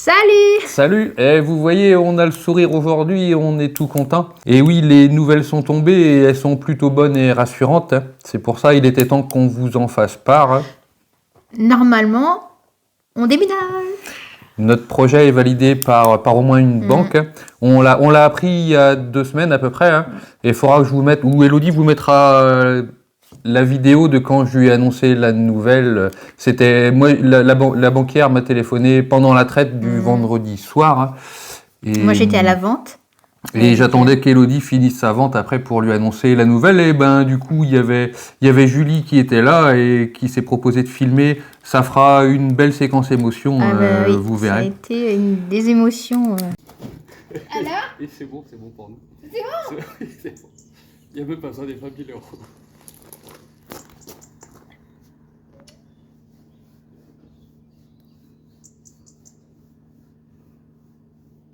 Salut! Salut! Vous voyez, on a le sourire aujourd'hui et on est tout content. Et oui, les nouvelles sont tombées et elles sont plutôt bonnes et rassurantes. C'est pour ça il était temps qu'on vous en fasse part. Normalement, on déménage. Notre projet est validé par au moins une banque. On l'a appris il y a 2 semaines à peu près. Et il faudra que je vous mette, ou Elodie vous mettra la vidéo de quand je lui ai annoncé la nouvelle. C'était moi, la banquière m'a téléphoné pendant la traite du vendredi soir. Et, Moi, j'étais à la vente. et j'attendais qu'Elodie finisse sa vente après pour lui annoncer la nouvelle. Et du coup, il y avait Julie qui était là et qui s'est proposée de filmer. Ça fera une belle séquence émotion, Oui, vous verrez. Ça a été des émotions. Alors Et c'est bon pour nous. C'est bon. C'est bon. Il n'y a même pas besoin des 20 000 euros.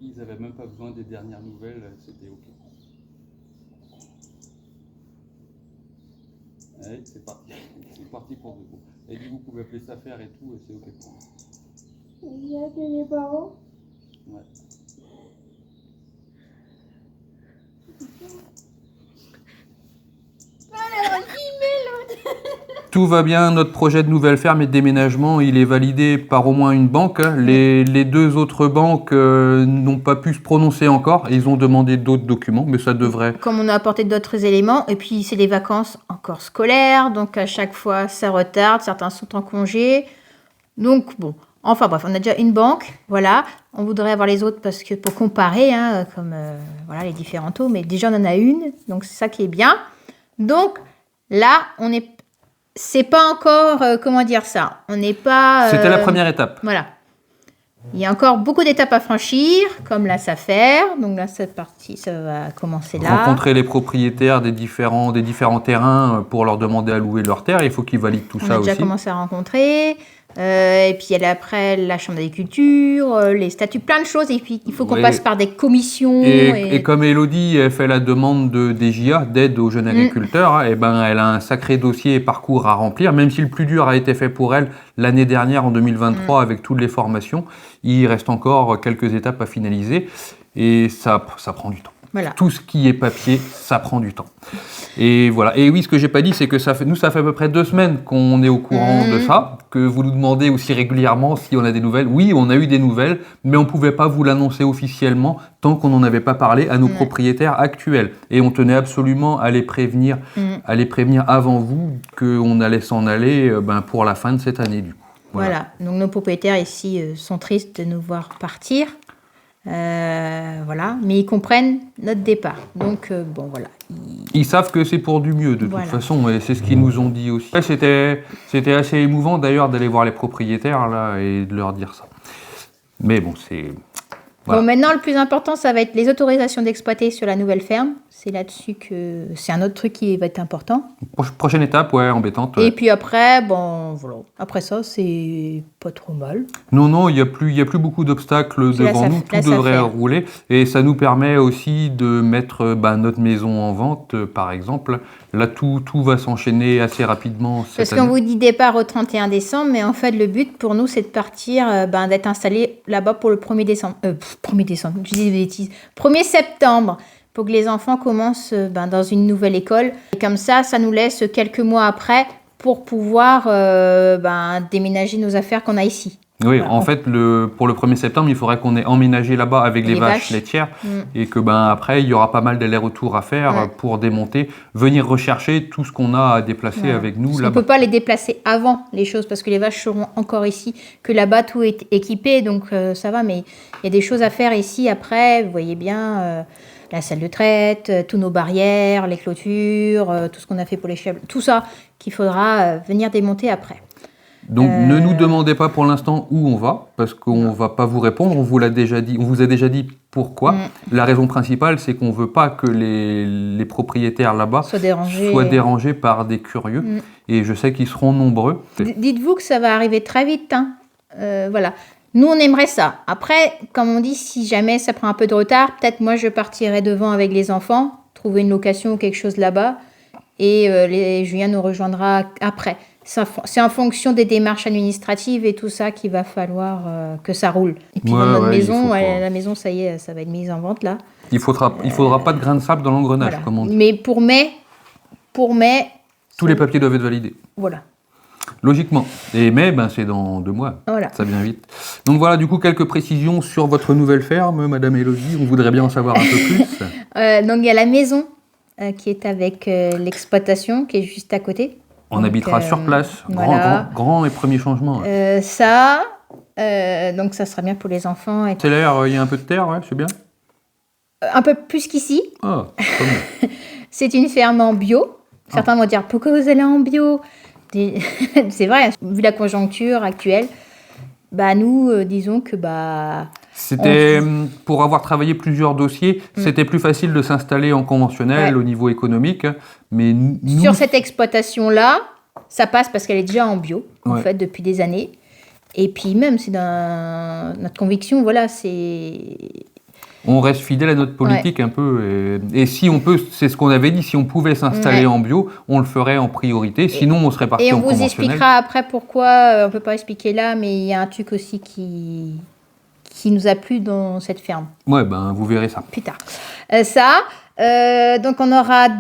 Ils n'avaient même pas besoin des dernières nouvelles, c'était OK. Allez, c'est parti. C'est parti pour vous. Et du coup, vous pouvez appeler ça faire et tout, et c'est OK pour nous. Il y a que les parents. Ouais. Tout va bien, notre projet de nouvelle ferme et de déménagement, il est validé par au moins une banque. Les 2 autres banques n'ont pas pu se prononcer encore. Ils ont demandé d'autres documents, mais ça devrait... Comme on a apporté d'autres éléments, et puis c'est les vacances encore scolaires, donc à chaque fois ça retarde, certains sont en congé. Donc bon, enfin bref, on a déjà une banque, voilà. On voudrait avoir les autres parce que pour comparer, comme voilà, les différents taux, mais déjà on en a une, donc c'est ça qui est bien. Donc là, c'est pas encore, comment dire ça, on n'est pas... C'était la première étape. Voilà. Il y a encore beaucoup d'étapes à franchir, comme la SAFER. Donc là, cette partie, ça va commencer là. Rencontrer les propriétaires des différents terrains pour leur demander à louer leur terre. Il faut qu'ils valident tout ça aussi. On a déjà commencé à rencontrer. Et puis, il y a après la chambre d'agriculture, les statuts, plein de choses. Et puis, il faut qu'on passe par des commissions. Et comme Elodie elle fait la demande des JA, d'aide aux jeunes agriculteurs, elle a un sacré dossier et parcours à remplir, même si le plus dur a été fait pour elle l'année dernière, en 2023, avec toutes les formations. Il reste encore quelques étapes à finaliser et ça prend du temps. Voilà. Tout ce qui est papier, ça prend du temps. Et voilà. Et oui, ce que j'ai pas dit, c'est que ça fait à peu près 2 semaines qu'on est au courant de ça, que vous nous demandez aussi régulièrement si on a des nouvelles. Oui, on a eu des nouvelles, mais on pouvait pas vous l'annoncer officiellement tant qu'on n'en avait pas parlé à nos propriétaires actuels. Et on tenait absolument à les prévenir, avant vous qu'on allait s'en aller pour la fin de cette année, du coup. Voilà. Donc nos propriétaires ici sont tristes de nous voir partir. Voilà, mais ils comprennent notre départ. Donc bon, voilà. Ils savent que c'est pour du mieux de toute façon, et c'est ce qu'ils nous ont dit aussi. C'était assez émouvant d'ailleurs d'aller voir les propriétaires là et de leur dire ça. Mais bon, c'est... Voilà. Bon, maintenant, le plus important, ça va être les autorisations d'exploiter sur la nouvelle ferme. C'est là-dessus que c'est un autre truc qui va être important. Prochaine étape, embêtante. Et puis après, bon, voilà. Après ça, c'est pas trop mal. Non, il y a plus beaucoup d'obstacles devant nous. Tout devrait rouler. Et ça nous permet aussi de mettre notre maison en vente, par exemple. Là, tout va s'enchaîner assez rapidement cette année. Parce qu'on vous dit départ au 31 décembre, mais en fait, le but pour nous, c'est de partir, d'être installé là-bas pour le 1er décembre. 1er décembre, je dis des bêtises. 1er septembre, pour que les enfants commencent dans une nouvelle école. Et comme ça nous laisse quelques mois après pour pouvoir déménager nos affaires qu'on a ici. Oui, voilà. En fait, pour le 1er septembre, il faudrait qu'on ait emménagé là-bas avec les vaches laitières et que après, il y aura pas mal d'allers-retours à faire pour démonter, venir rechercher tout ce qu'on a à déplacer avec nous là-bas. On ne peut pas les déplacer avant les choses parce que les vaches seront encore ici, que là-bas tout est équipé, donc ça va, mais il y a des choses à faire ici après, vous voyez bien... la salle de traite, tous nos barrières, les clôtures, tout ce qu'on a fait pour les chèvres, tout ça qu'il faudra venir démonter après. Donc ne nous demandez pas pour l'instant où on va, parce qu'on ne va pas vous répondre, on vous a déjà dit pourquoi. La raison principale, c'est qu'on ne veut pas que les propriétaires là-bas soient dérangés par des curieux, et je sais qu'ils seront nombreux. Dites-vous que ça va arriver très vite, voilà. Nous, on aimerait ça. Après, comme on dit, si jamais ça prend un peu de retard, peut-être moi, je partirai devant avec les enfants, trouver une location ou quelque chose là-bas, et Julien nous rejoindra après. c'est en fonction des démarches administratives et tout ça qu'il va falloir que ça roule. Et puis Ouais, dans notre ouais, il faut maison, pas. la maison, ça y est, ça va être mise en vente là. Il faudra pas de grain de sable dans l'engrenage, Voilà. comme on dit. Mais pour mai, Tous les papiers doivent être validés. voilà. Logiquement. Et mai, c'est dans 2 mois. Voilà. Ça vient vite. Donc voilà, du coup, quelques précisions sur votre nouvelle ferme, Madame Élodie. On voudrait bien en savoir un peu plus. Donc il y a la maison qui est avec l'exploitation qui est juste à côté. On Donc, habitera sur place. voilà. Grand et premier changement. Ouais. Donc ça sera bien pour les enfants. C'est l'air, il y a un peu de terre, ouais, c'est bien. Un peu plus qu'ici. Ah, pas mal. C'est une ferme en bio. Certains vont dire, pourquoi vous allez en bio? C'est vrai, vu la conjoncture actuelle, nous, disons que C'était, pour avoir travaillé plusieurs dossiers, c'était plus facile de s'installer en conventionnel au niveau économique. Mais nous, sur cette exploitation-là, ça passe parce qu'elle est déjà en bio, en fait, depuis des années. Et puis même, c'est dans notre conviction, voilà, on reste fidèle à notre politique un peu. Et si on peut, c'est ce qu'on avait dit, si on pouvait s'installer en bio, on le ferait en priorité. Sinon, on serait parti en conventionnel. Et on vous expliquera après pourquoi, on ne peut pas expliquer là, mais il y a un truc aussi qui nous a plu dans cette ferme. Ouais, vous verrez ça. Plus tard. Donc on aura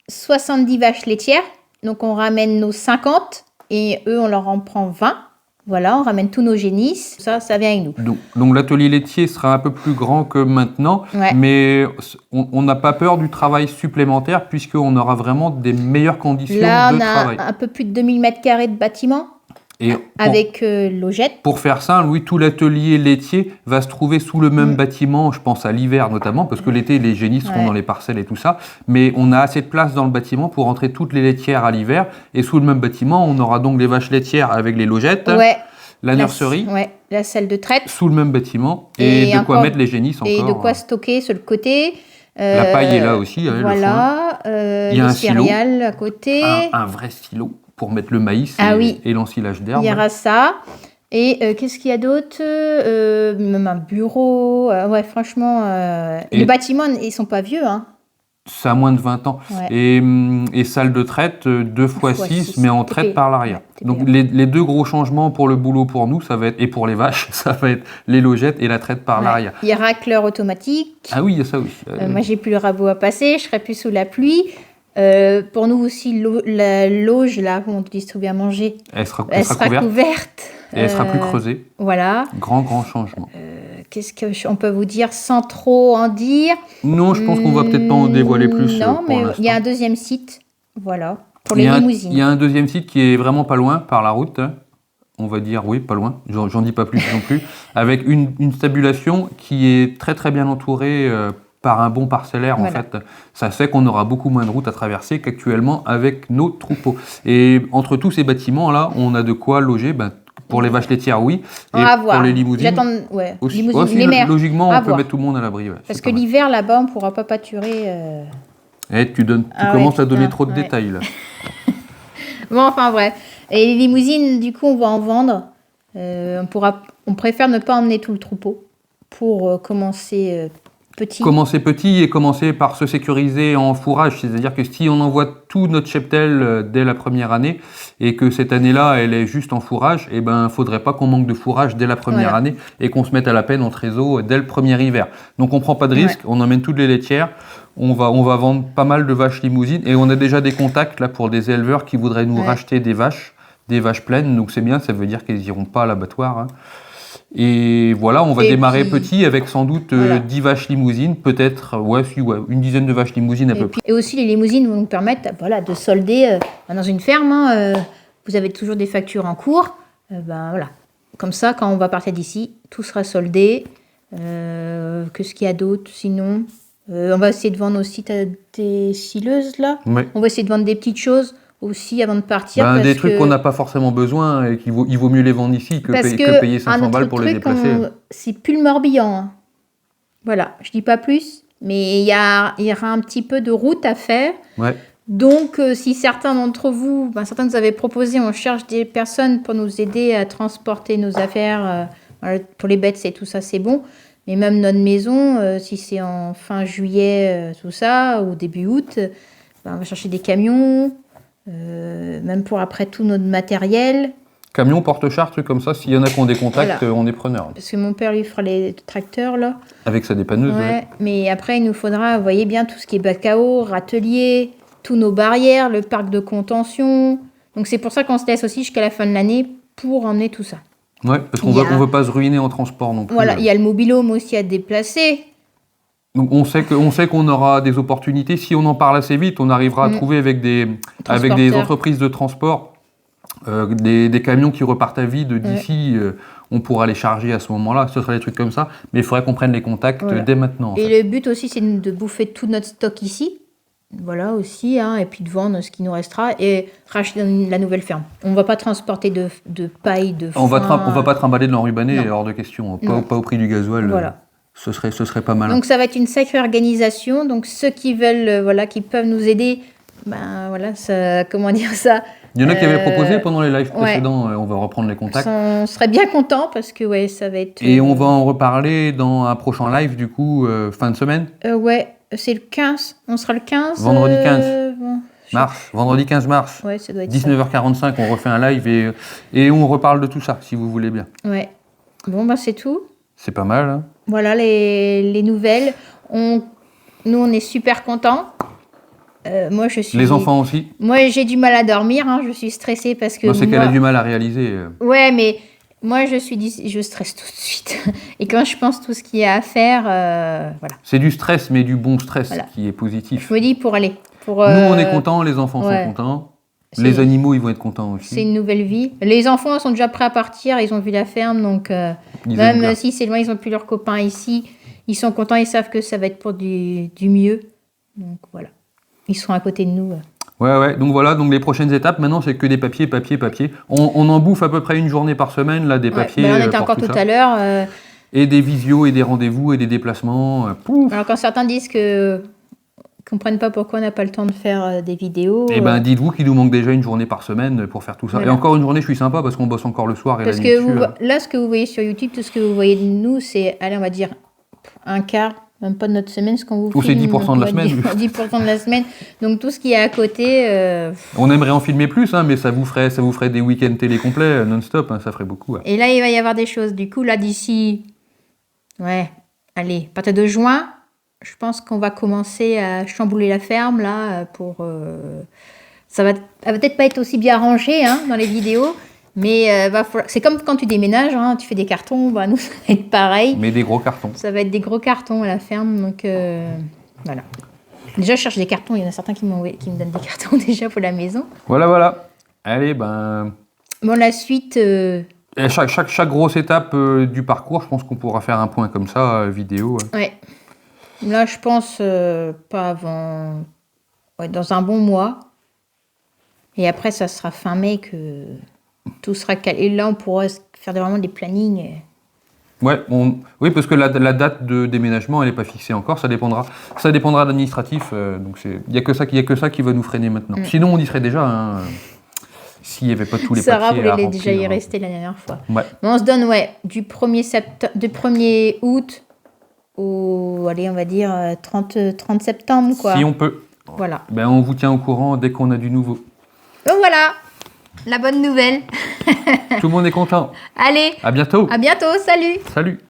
70 vaches laitières. Donc on ramène nos 50 et eux, on leur en prend 20. Voilà, on ramène tous nos génisses. Ça vient avec nous. Donc l'atelier laitier sera un peu plus grand que maintenant, mais on n'a pas peur du travail supplémentaire puisqu'on aura vraiment des meilleures conditions de travail. Là, on a un peu plus de 2000 m² de bâtiment avec logette. Pour faire simple, oui, tout l'atelier laitier va se trouver sous le même bâtiment, je pense à l'hiver notamment, parce que l'été, les génisses seront dans les parcelles et tout ça, mais on a assez de place dans le bâtiment pour entrer toutes les laitières à l'hiver, et sous le même bâtiment, on aura donc les vaches laitières avec les logettes, la nurserie, la salle de traite, sous le même bâtiment, et de quoi mettre les génisses encore. Et de quoi stocker sur le côté. La paille est là aussi, voilà, il y a un céréales à côté. Un vrai silo pour mettre le maïs et l'ensilage d'herbe. Il y aura ça. Et qu'est-ce qu'il y a d'autre? Même un bureau. Franchement, les bâtiments, ils sont pas vieux. Ça a moins de 20 ans. Et salle de traite 2x6, mais en traite par l'arrière. Donc les deux gros changements pour le boulot pour nous, ça va être, et pour les vaches, ça va être les logettes et la traite par l'arrière. Il y a racleur automatique. Ah oui, il y a ça aussi. Moi, j'ai plus le rabot à passer, je serai plus sous la pluie. Pour nous aussi, la loge, là, où on distribue à manger, elle sera couverte. Et elle sera plus creusée. Voilà. Grand changement. Qu'est-ce qu'on peut vous dire sans trop en dire? Non, je pense qu'on va peut-être pas en dévoiler plus. Non, mais il y a un deuxième site, voilà, pour les limousines. Il y a un deuxième site qui est vraiment pas loin, par la route. On va dire, oui, pas loin, j'en dis pas plus non plus, avec une stabulation qui est très très bien entourée par un bon parcellaire, en fait. Ça fait qu'on aura beaucoup moins de routes à traverser qu'actuellement avec nos troupeaux. Et entre tous ces bâtiments-là, on a de quoi loger, pour les vaches laitières, oui, et pour les limousines. Aussi. Limousines, les mères. Logiquement, on peut mettre tout le monde à l'abri. Parce que l'hiver, là-bas, on ne pourra pas pâturer. Tu commences à donner trop de détails, là. Bon, enfin, bref. Et les limousines, du coup, on va en vendre. On préfère ne pas emmener tout le troupeau pour commencer petit. Commencer petit et commencer par se sécuriser en fourrage. C'est-à-dire que si on envoie tout notre cheptel dès la première année et que cette année-là, elle est juste en fourrage, il ne faudrait pas qu'on manque de fourrage dès la première année et qu'on se mette à la peine en trésor dès le premier hiver. Donc on ne prend pas de risque, on emmène toutes les laitières. On va vendre pas mal de vaches limousines et on a déjà des contacts là pour des éleveurs qui voudraient nous racheter des vaches pleines. Donc c'est bien, ça veut dire qu'elles n'iront pas à l'abattoir. Et voilà, on va démarrer petit avec sans doute 10 vaches limousines, peut-être une dizaine de vaches limousines à peu près. Et aussi les limousines vont nous permettre de solder dans une ferme. Vous avez toujours des factures en cours. Comme ça, quand on va partir d'ici, tout sera soldé. Qu'est-ce qu'il y a d'autre sinon? On va essayer de vendre aussi des sileuses là. On va essayer de vendre des petites choses aussi avant de partir. Des trucs qu'on n'a pas forcément besoin et il vaut mieux les vendre ici que payer 500 balles pour les déplacer. C'est plus le Morbihan. Voilà, je dis pas plus, mais il y aura un petit peu de route à faire. Donc, si certains d'entre vous, certains nous avaient proposé, on cherche des personnes pour nous aider à transporter nos affaires pour les bêtes, c'est tout ça, c'est bon. Mais même notre maison, si c'est en fin juillet, tout ça, ou début août, on va chercher des camions. même pour après tout notre matériel. Camion, porte-char, trucs comme ça, s'il y en a qui ont des contacts, Voilà. on est preneur. Parce que mon père lui fera les tracteurs là. Avec sa dépanneuse, ouais. Ouais, mais après il nous faudra, vous voyez bien, tout ce qui est bac à eau, râtelier, tous nos barrières, le parc de contention. Donc c'est pour ça qu'on se laisse aussi jusqu'à la fin de l'année pour emmener tout ça. Ouais, parce qu'on Il y a- on veut pas se ruiner en transport non plus. Voilà, il y a le mobil-home aussi à déplacer. Donc on sait qu'on aura des opportunités. Si on en parle assez vite, on arrivera à trouver avec des Transporteurs. entreprises de transport des camions qui repartent à vide d'ici. On pourra les charger à ce moment-là. Ce sera des trucs comme ça. Mais il faudrait qu'on prenne les contacts Voilà. dès maintenant. En Et fait. le but aussi, c'est de bouffer tout notre stock ici. Voilà aussi, hein, et puis de vendre ce qui nous restera et racheter la nouvelle ferme. On ne va pas transporter de paille, de foin. On va pas trimballer de l'enrubané, Non. hors de question. Non. Pas au prix du gasoil. Voilà. Ce serait pas mal. Donc ça va être une sacrée organisation. Donc ceux qui veulent, voilà, qui peuvent nous aider, ben voilà, ça, comment dire ça, Il y en a qui avaient proposé pendant les lives ouais. précédents. On va reprendre les contacts. on serait bien contents parce que ouais, ça va être. Et on va en reparler dans un prochain live, du coup, fin de semaine. Ouais, c'est le 15. On sera le 15. Vendredi 15. Bon, Vendredi 15 mars. ouais, ça doit être 19h45, on refait un live et on reparle de tout ça, si vous voulez bien. ça. Ouais. Bon, ben c'est tout. C'est pas mal, hein. Voilà les nouvelles. Nous, on est super contents. Moi, je suis. Les enfants aussi. Moi, j'ai du mal à dormir. Hein. Je suis stressée parce que. Non, c'est qu'elle moi- a du mal à réaliser. Ouais, mais moi, je stresse tout de suite. Et quand je pense tout ce qu'il y a à faire, voilà. C'est du stress, mais du bon stress Voilà. qui est positif. Je me dis pour aller. Pour, Nous, on est contents, les enfants ouais. sont contents. C'est- Les animaux, ils vont être contents C'est aussi. une nouvelle vie. Les enfants sont déjà prêts à partir. Ils ont vu la ferme, donc Ils aiment même bien. si c'est loin, ils n'ont plus leurs copains ici. Ils sont contents. Ils savent que ça va être pour du mieux. Donc voilà. Ils seront à côté de nous. Ouais. Donc voilà, donc les prochaines étapes, maintenant, c'est que des papiers. On en bouffe à peu près une journée par semaine, là, des Ouais, papiers. ben, on était pour encore tout tout ça. à l'heure. Et des visios, et des rendez-vous, et des déplacements. Pouf. Alors quand certains disent que comprennent pas pourquoi on n'a pas le temps de faire des vidéos. Eh ben, dites-vous qu'il nous manque déjà une journée par semaine pour faire tout ça. Voilà. Et encore une journée, je suis sympa parce qu'on bosse encore le soir et Parce la nuit que dessus. là, ce que vous voyez sur YouTube, tout ce que vous voyez de nous, c'est, allez, on va dire un quart, même pas de notre semaine, ce qu'on vous Ou c'est filme, 10% de la on va semaine. dire 10% de la semaine. Donc tout ce qui est à côté, On aimerait en filmer plus, hein, mais ça vous ferait des week-ends télé complets non-stop, hein, ça ferait beaucoup. Ouais. et là, il va y avoir des choses. Du coup, là, d'ici, ouais, allez, à partir de juin, je pense qu'on va commencer à chambouler la ferme, là, pour... elle va peut-être pas être aussi bien rangée, hein, dans les vidéos, mais c'est comme quand tu déménages, hein, tu fais des cartons, bah, nous, ça va être pareil. Mais des gros cartons. Ça va être des gros cartons à la ferme, donc voilà. Déjà, je cherche des cartons, il y en a certains qui me donnent des cartons déjà pour la maison. Voilà. Allez, ben... Bon, la suite... Et chaque grosse étape du parcours, je pense qu'on pourra faire un point comme ça, vidéo. Ouais. Là, je pense pas avant... Ouais, dans un bon mois. Et après, ça sera fin mai que tout sera calé. Et là, on pourra faire vraiment des plannings. Ouais, oui, parce que la date de déménagement, elle n'est pas fixée encore. Ça dépendra de l'administratif. Donc il n'y a que ça qui va nous freiner maintenant. Sinon, on y serait déjà. Hein, s'il n'y avait pas tous les Sarah papiers à voulait remplir. déjà y rester la dernière fois. Ouais. Mais on se donne, du 1er août au, allez, on va dire 30 septembre, quoi. Si on peut. Voilà. Ben, on vous tient au courant dès qu'on a du nouveau. Donc voilà, la bonne nouvelle. Tout le monde est content. Allez, À bientôt. à bientôt, salut! Salut.